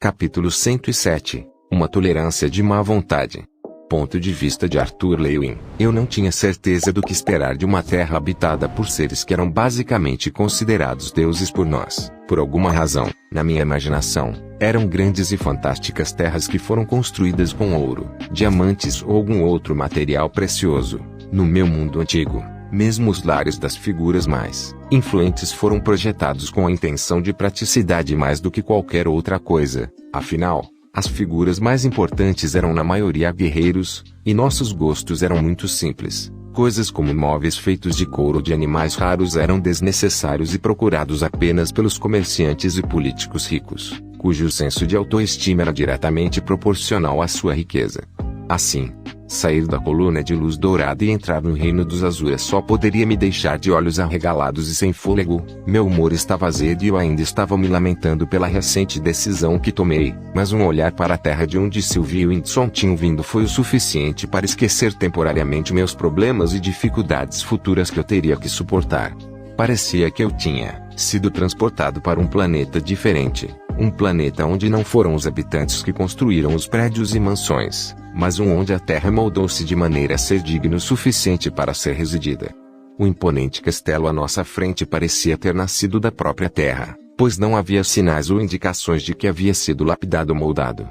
Capítulo 107. Uma tolerância de má vontade. Ponto de vista de Arthur Lewin. Eu não tinha certeza do que esperar de uma terra habitada por seres que eram basicamente considerados deuses por nós. Por alguma razão, na minha imaginação, eram grandes e fantásticas terras que foram construídas com ouro, diamantes ou algum outro material precioso. No meu mundo antigo, mesmo os lares das figuras mais influentes foram projetados com a intenção de praticidade mais do que qualquer outra coisa. Afinal, as figuras mais importantes eram na maioria guerreiros, e nossos gostos eram muito simples. Coisas como móveis feitos de couro de animais raros eram desnecessários e procurados apenas pelos comerciantes e políticos ricos, cujo senso de autoestima era diretamente proporcional à sua riqueza. Assim, sair da coluna de luz dourada e entrar no reino dos Azuras só poderia me deixar de olhos arregalados e sem fôlego. Meu humor estava azedo e eu ainda estava me lamentando pela recente decisão que tomei, mas um olhar para a terra de onde Sylvia e Winston tinham vindo foi o suficiente para esquecer temporariamente meus problemas e dificuldades futuras que eu teria que suportar. Parecia que eu tinha sido transportado para um planeta diferente, um planeta onde não foram os habitantes que construíram os prédios e mansões, mas onde a terra moldou-se de maneira a ser digna o suficiente para ser residida. O imponente castelo à nossa frente parecia ter nascido da própria terra, pois não havia sinais ou indicações de que havia sido lapidado ou moldado.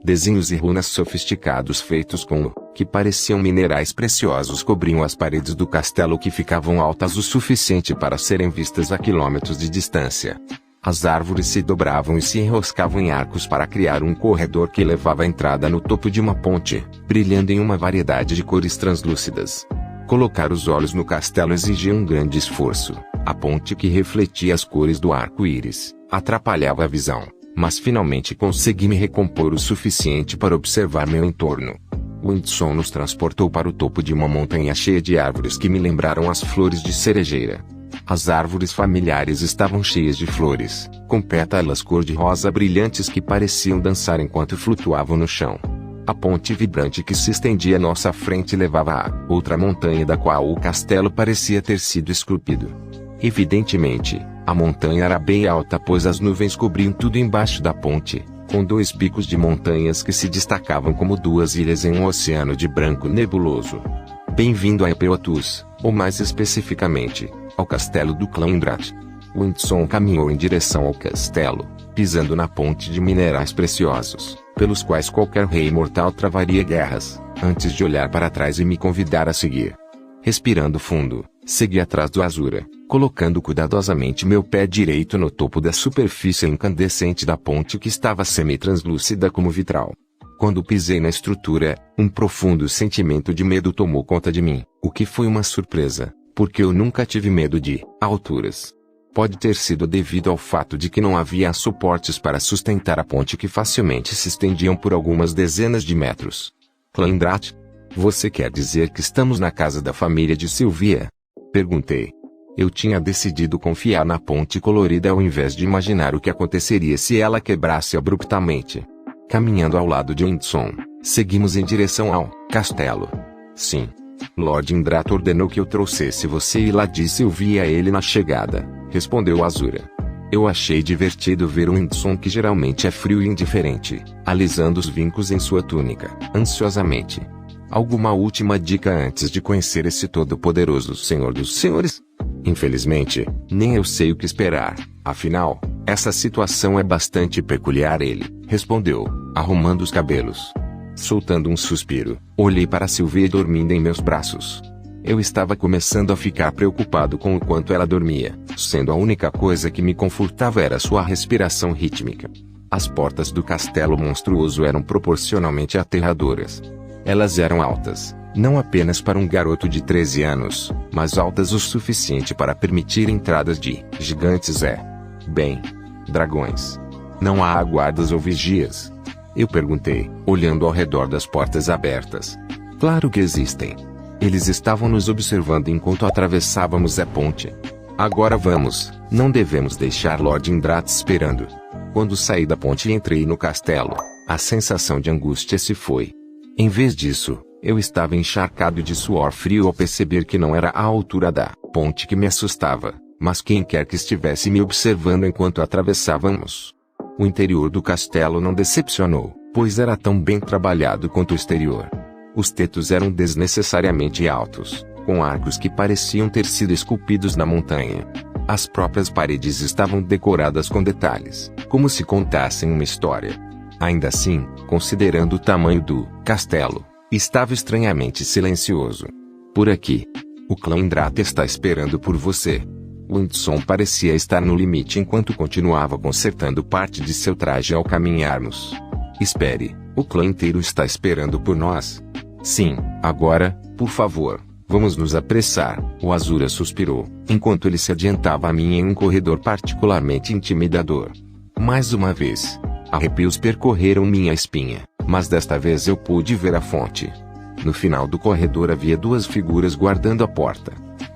Desenhos e runas sofisticados feitos com o que pareciam minerais preciosos cobriam as paredes do castelo, que ficavam altas o suficiente para serem vistas a quilômetros de distância. As árvores se dobravam e se enroscavam em arcos para criar um corredor que levava à entrada no topo de uma ponte, brilhando em uma variedade de cores translúcidas. Colocar os olhos no castelo exigia um grande esforço. A ponte, que refletia as cores do arco-íris, atrapalhava a visão, mas finalmente consegui me recompor o suficiente para observar meu entorno. Winston nos transportou para o topo de uma montanha cheia de árvores que me lembraram as flores de cerejeira. As árvores familiares estavam cheias de flores, com pétalas cor-de-rosa brilhantes que pareciam dançar enquanto flutuavam no chão. A ponte vibrante que se estendia à nossa frente levava a outra montanha da qual o castelo parecia ter sido esculpido. Evidentemente, a montanha era bem alta, pois as nuvens cobriam tudo embaixo da ponte, com dois picos de montanhas que se destacavam como duas ilhas em um oceano de branco nebuloso. Bem-vindo a Epeotus, ou mais especificamente, ao castelo do clã Indrat. Winston caminhou em direção ao castelo, pisando na ponte de minerais preciosos, pelos quais qualquer rei mortal travaria guerras, antes de olhar para trás e me convidar a seguir. Respirando fundo, segui atrás do Azura, colocando cuidadosamente meu pé direito no topo da superfície incandescente da ponte, que estava semi-translúcida como vitral. Quando pisei na estrutura, um profundo sentimento de medo tomou conta de mim, o que foi uma surpresa, porque eu nunca tive medo de alturas. Pode ter sido devido ao fato de que não havia suportes para sustentar a ponte, que facilmente se estendiam por algumas dezenas de metros. Clã Indrat? Você quer dizer que estamos na casa da família de Sylvia? Perguntei. Eu tinha decidido confiar na ponte colorida ao invés de imaginar o que aconteceria se ela quebrasse abruptamente. Caminhando ao lado de Winston, seguimos em direção ao castelo. Sim. Lord Indrat ordenou que eu trouxesse você e lá de Sylvia a ele na chegada, respondeu Azura. Eu achei divertido ver Winston, que geralmente é frio e indiferente, alisando os vincos em sua túnica, ansiosamente. Alguma última dica antes de conhecer esse todo-poderoso Senhor dos Senhores? Infelizmente, nem eu sei o que esperar. Afinal, essa situação é bastante peculiar, ele respondeu, arrumando os cabelos. Soltando um suspiro, olhei para Sylvia dormindo em meus braços. Eu estava começando a ficar preocupado com o quanto ela dormia, sendo a única coisa que me confortava era sua respiração rítmica. As portas do castelo monstruoso eram proporcionalmente aterradoras. Elas eram altas, não apenas para um garoto de 13 anos, mas altas o suficiente para permitir entradas de gigantes dragões. Não há guardas ou vigias? Eu perguntei, olhando ao redor das portas abertas. Claro que existem. Eles estavam nos observando enquanto atravessávamos a ponte. Agora vamos, não devemos deixar Lord Indrat esperando. Quando saí da ponte e entrei no castelo, a sensação de angústia se foi. Em vez disso, eu estava encharcado de suor frio ao perceber que não era a altura da ponte que me assustava, mas quem quer que estivesse me observando enquanto atravessávamos. O interior do castelo não decepcionou, pois era tão bem trabalhado quanto o exterior. Os tetos eram desnecessariamente altos, com arcos que pareciam ter sido esculpidos na montanha. As próprias paredes estavam decoradas com detalhes, como se contassem uma história. Ainda assim, considerando o tamanho do castelo, estava estranhamente silencioso. Por aqui. O clã Indrata está esperando por você. Windson parecia estar no limite enquanto continuava consertando parte de seu traje ao caminharmos. Espere, o clã inteiro está esperando por nós. Sim, agora, por favor, vamos nos apressar, o Azura suspirou, enquanto ele se adiantava a mim em um corredor particularmente intimidador. Mais uma vez. Arrepios percorreram minha espinha, mas desta vez eu pude ver a fonte. No final do corredor havia duas figuras guardando a porta.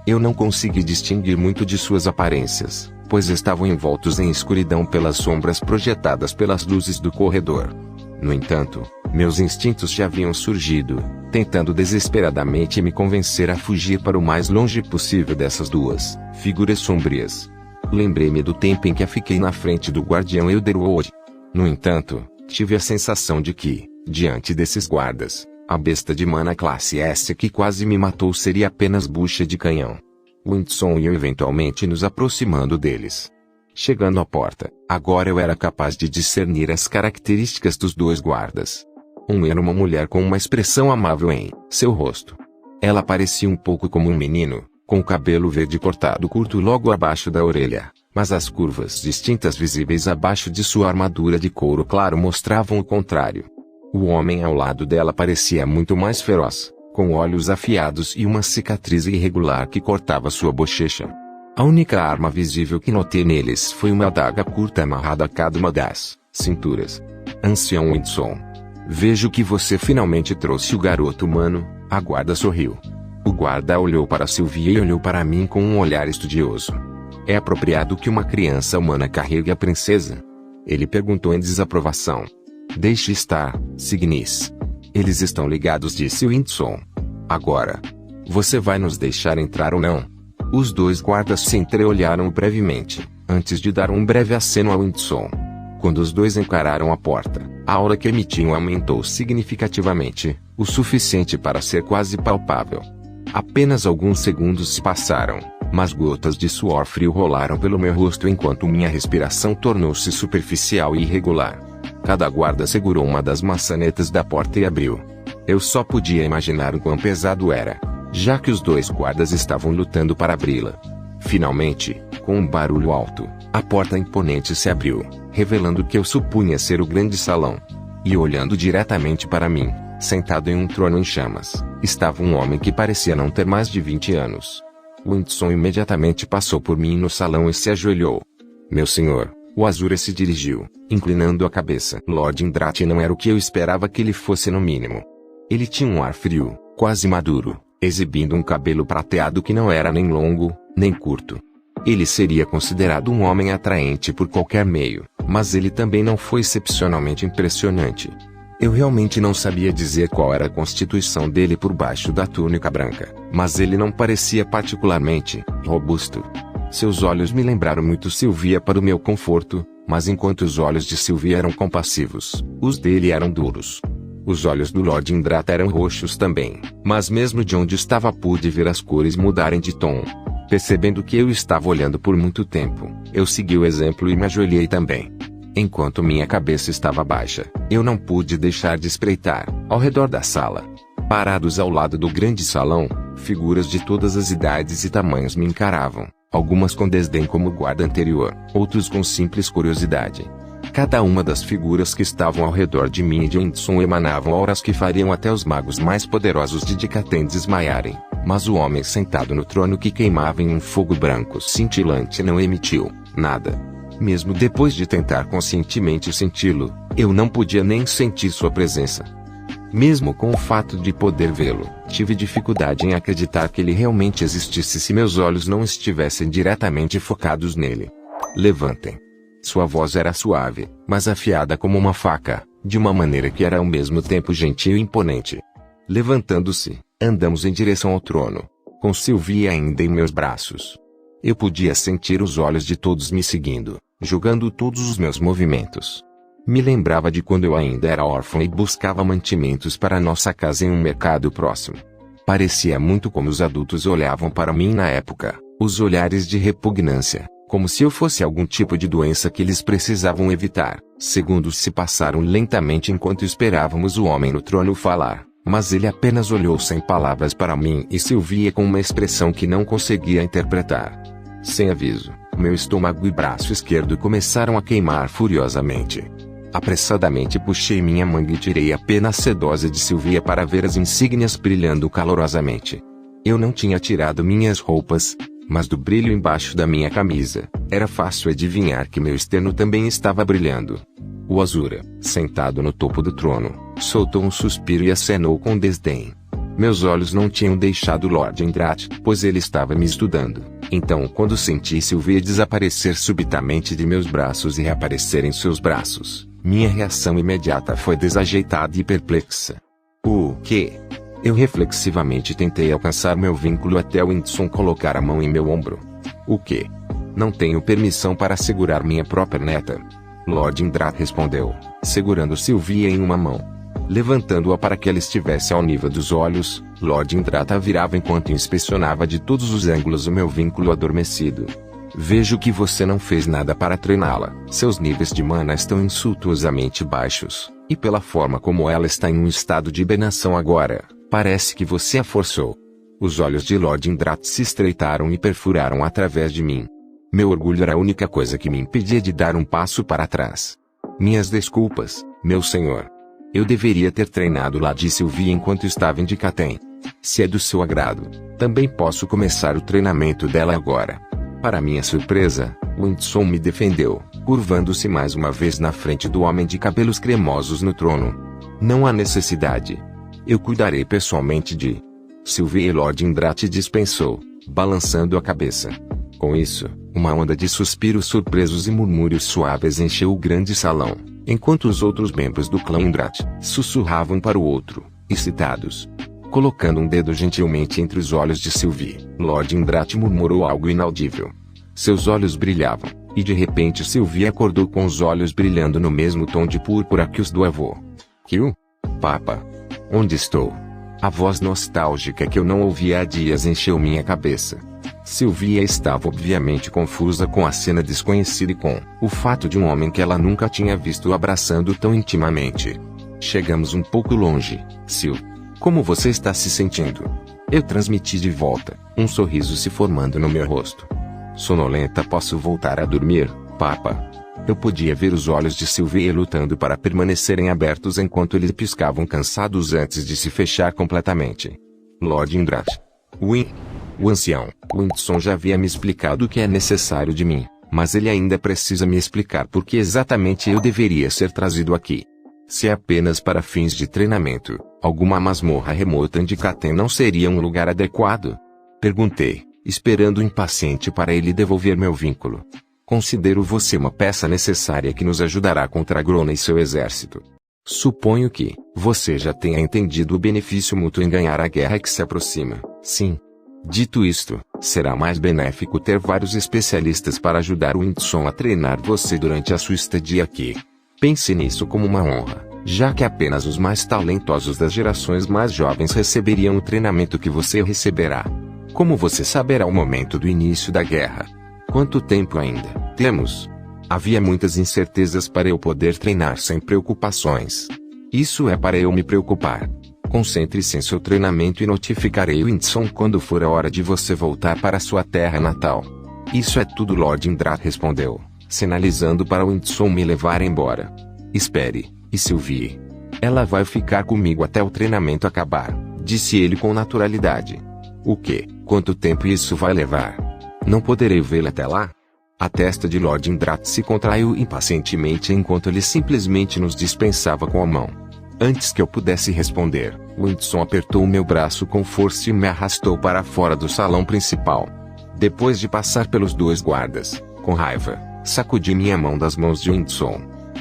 Eu não consegui distinguir muito de suas aparências, pois estavam envoltos em escuridão pelas sombras projetadas pelas luzes do corredor. No entanto, meus instintos já haviam surgido, tentando desesperadamente me convencer a fugir para o mais longe possível dessas duas figuras sombrias. Lembrei-me do tempo em que a fiquei na frente do guardião Elderwood. No entanto, tive a sensação de que, diante desses guardas, a besta de mana classe S que quase me matou seria apenas bucha de canhão. Windson e eu eventualmente nos aproximando deles. Chegando à porta, agora eu era capaz de discernir as características dos dois guardas. Um era uma mulher com uma expressão amável em seu rosto. Ela parecia um pouco como um menino, com o cabelo verde cortado curto logo abaixo da orelha, mas as curvas distintas visíveis abaixo de sua armadura de couro claro mostravam o contrário. O homem ao lado dela parecia muito mais feroz, com olhos afiados e uma cicatriz irregular que cortava sua bochecha. A única arma visível que notei neles foi uma adaga curta amarrada a cada uma das cinturas. Ancião Windson. Vejo que você finalmente trouxe o garoto humano, a guarda sorriu. O guarda olhou para Sylvia e olhou para mim com um olhar estudioso. É apropriado que uma criança humana carregue a princesa? Ele perguntou em desaprovação. Deixe estar, Signis. Eles estão ligados, disse Windson. Agora. Você vai nos deixar entrar ou não? Os dois guardas se entreolharam brevemente, antes de dar um breve aceno a Windson. Quando os dois encararam a porta, a aura que emitiam aumentou significativamente, o suficiente para ser quase palpável. Apenas alguns segundos se passaram, mas gotas de suor frio rolaram pelo meu rosto enquanto minha respiração tornou-se superficial e irregular. Cada guarda segurou uma das maçanetas da porta e abriu. Eu só podia imaginar o quão pesado era, já que os dois guardas estavam lutando para abri-la. Finalmente, com um barulho alto, a porta imponente se abriu, revelando o que eu supunha ser o grande salão. E olhando diretamente para mim, sentado em um trono em chamas, estava um homem que parecia não ter mais de 20 anos. Windson imediatamente passou por mim no salão e se ajoelhou. Meu senhor, o Azura se dirigiu, inclinando a cabeça. Lord Indrate não era o que eu esperava que ele fosse no mínimo. Ele tinha um ar frio, quase maduro, exibindo um cabelo prateado que não era nem longo, nem curto. Ele seria considerado um homem atraente por qualquer meio, mas ele também não foi excepcionalmente impressionante. Eu realmente não sabia dizer qual era a constituição dele por baixo da túnica branca, mas ele não parecia particularmente robusto. Seus olhos me lembraram muito Sylvia para o meu conforto, mas enquanto os olhos de Sylvia eram compassivos, os dele eram duros. Os olhos do Lord Indrata eram roxos também, mas mesmo de onde estava pude ver as cores mudarem de tom. Percebendo que eu estava olhando por muito tempo, eu segui o exemplo e me ajoelhei também. Enquanto minha cabeça estava baixa, eu não pude deixar de espreitar, ao redor da sala. Parados ao lado do grande salão, figuras de todas as idades e tamanhos me encaravam, algumas com desdém como o guarda anterior, outros com simples curiosidade. Cada uma das figuras que estavam ao redor de mim e de Windson emanavam auras que fariam até os magos mais poderosos de Dikaten desmaiarem, mas o homem sentado no trono que queimava em um fogo branco cintilante não emitiu nada. Mesmo depois de tentar conscientemente senti-lo, eu não podia nem sentir sua presença. Mesmo com o fato de poder vê-lo, tive dificuldade em acreditar que ele realmente existisse se meus olhos não estivessem diretamente focados nele. Levantem. Sua voz era suave, mas afiada como uma faca, de uma maneira que era ao mesmo tempo gentil e imponente. Levantando-se, andamos em direção ao trono, com Sylvia ainda em meus braços. Eu podia sentir os olhos de todos me seguindo, julgando todos os meus movimentos. Me lembrava de quando eu ainda era órfão e buscava mantimentos para nossa casa em um mercado próximo. Parecia muito como os adultos olhavam para mim na época, os olhares de repugnância, como se eu fosse algum tipo de doença que eles precisavam evitar. Segundos se passaram lentamente enquanto esperávamos o homem no trono falar, mas ele apenas olhou sem palavras para mim e Sylvia com uma expressão que não conseguia interpretar. Sem aviso, meu estômago e braço esquerdo começaram a queimar furiosamente. Apressadamente puxei minha manga e tirei a pena sedosa de Sylvia para ver as insígnias brilhando calorosamente. Eu não tinha tirado minhas roupas, mas do brilho embaixo da minha camisa, era fácil adivinhar que meu externo também estava brilhando. O Azura, sentado no topo do trono, soltou um suspiro e acenou com desdém. Meus olhos não tinham deixado Lord Indrat, pois ele estava me estudando. Então, quando senti Sylvia desaparecer subitamente de meus braços e reaparecer em seus braços, minha reação imediata foi desajeitada e perplexa. O quê? Eu reflexivamente tentei alcançar meu vínculo até Winston colocar a mão em meu ombro. O quê? Não tenho permissão para segurar minha própria neta. Lord Indrat respondeu, segurando Sylvia em uma mão. Levantando-a para que ela estivesse ao nível dos olhos, Lord Indrat a virava enquanto inspecionava de todos os ângulos o meu vínculo adormecido. Vejo que você não fez nada para treiná-la. Seus níveis de mana estão insultuosamente baixos, e pela forma como ela está em um estado de hibernação agora, parece que você a forçou. Os olhos de Lord Indrat se estreitaram e perfuraram através de mim. Meu orgulho era a única coisa que me impedia de dar um passo para trás. Minhas desculpas, meu senhor. Eu deveria ter treinado Lady Sylvia enquanto estava em Dikaten. Se é do seu agrado, também posso começar o treinamento dela agora. Para minha surpresa, Winston me defendeu, curvando-se mais uma vez na frente do homem de cabelos cremosos no trono. Não há necessidade. Eu cuidarei pessoalmente de Sylvia. E Lord Indrat dispensou, balançando a cabeça. Com isso, uma onda de suspiros surpresos e murmúrios suaves encheu o grande salão, enquanto os outros membros do clã Indrat sussurravam para o outro, excitados. Colocando um dedo gentilmente entre os olhos de Sylvie, Lord Indrat murmurou algo inaudível. Seus olhos brilhavam, e de repente Sylvie acordou com os olhos brilhando no mesmo tom de púrpura que os do avô. Kill? Papa? Onde estou? A voz nostálgica que eu não ouvia há dias encheu minha cabeça. Sylvia estava obviamente confusa com a cena desconhecida e com o fato de um homem que ela nunca tinha visto abraçando tão intimamente. Chegamos um pouco longe, Sil. Como você está se sentindo? Eu transmiti de volta, um sorriso se formando no meu rosto. Sonolenta, posso voltar a dormir, Papa? Eu podia ver os olhos de Sylvia lutando para permanecerem abertos enquanto eles piscavam cansados antes de se fechar completamente. Lord Indrat. O ancião, Winston já havia me explicado o que é necessário de mim, mas ele ainda precisa me explicar por que exatamente eu deveria ser trazido aqui. Se é apenas para fins de treinamento, alguma masmorra remota em Dikaten não seria um lugar adequado? Perguntei, esperando impaciente para ele devolver meu vínculo. Considero você uma peça necessária que nos ajudará contra Grona e seu exército. Suponho que você já tenha entendido o benefício mútuo em ganhar a guerra que se aproxima. Sim. Dito isto, será mais benéfico ter vários especialistas para ajudar Winston a treinar você durante a sua estadia aqui. Pense nisso como uma honra, já que apenas os mais talentosos das gerações mais jovens receberiam o treinamento que você receberá. Como você saberá o momento do início da guerra? Quanto tempo ainda temos? Havia muitas incertezas para eu poder treinar sem preocupações. Isso é para eu me preocupar. Concentre-se em seu treinamento e notificarei Winston quando for a hora de você voltar para sua terra natal. Isso é tudo, Lord Indrat respondeu, sinalizando para Winston me levar embora. Espere, e Sylvie? Ela vai ficar comigo até o treinamento acabar, disse ele com naturalidade. O quê? Quanto tempo isso vai levar? Não poderei vê-la até lá? A testa de Lord Indrat se contraiu impacientemente enquanto ele simplesmente nos dispensava com a mão. Antes que eu pudesse responder, Winston apertou meu braço com força e me arrastou para fora do salão principal. Depois de passar pelos dois guardas, com raiva, sacudi minha mão das mãos de Winston.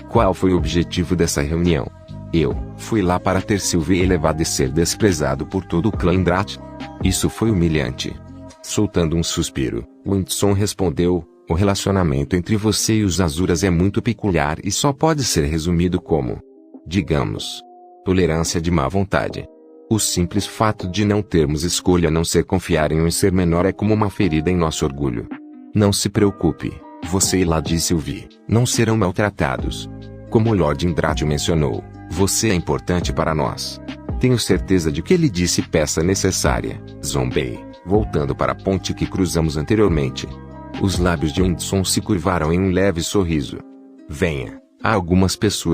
Qual foi o objetivo dessa reunião? Eu fui lá para ter Sylvia elevada e ser desprezado por todo o clã Indrat? Isso foi humilhante. Soltando um suspiro, Winston respondeu, O relacionamento entre você e os Azuras é muito peculiar e só pode ser resumido como, digamos, tolerância de má vontade. O simples fato de não termos escolha a não ser confiar em um ser menor é como uma ferida em nosso orgulho. Não se preocupe, você e Lady Sylvie não serão maltratados. Como Lord Indrati mencionou, você é importante para nós. Tenho certeza de que ele disse peça necessária. Zombei, voltando para a ponte que cruzamos anteriormente. Os lábios de Winston se curvaram em um leve sorriso. Venha, há algumas pessoas